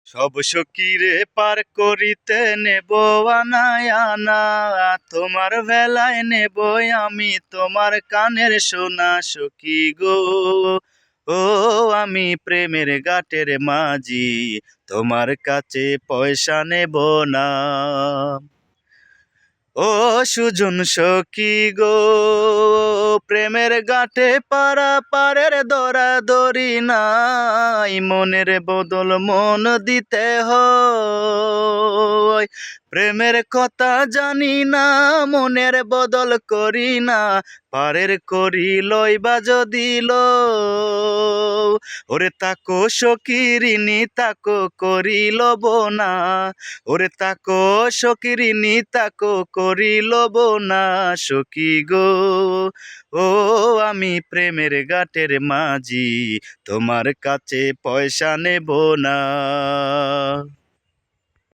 সব সখীরে পার করিতে নেব আনায় আনা, তোমার বেলায় নেব আমি তোমার কানের সোনা সখী গো। ও আমি প্রেমের ঘাটের মাঝি, তোমার কাছে পয়সা নেব না। ও সুজন সখী গো, প্রেমের ঘাটে পারের দরাদরি নাই, মনের বদল মন দিতে হয়। প্রেমের কথা জানি না, মনের বদল করি না, পারের করি লইবা যদি লও। ওরে তাকো সখীরিনী তাকো করি লব না, ওরে তাকো সখীরিনী তাকো করি লব না সখী গো। ও আমি প্রেমের ঘাটের মাঝি, তোমার কাছে পয়সা নেব না।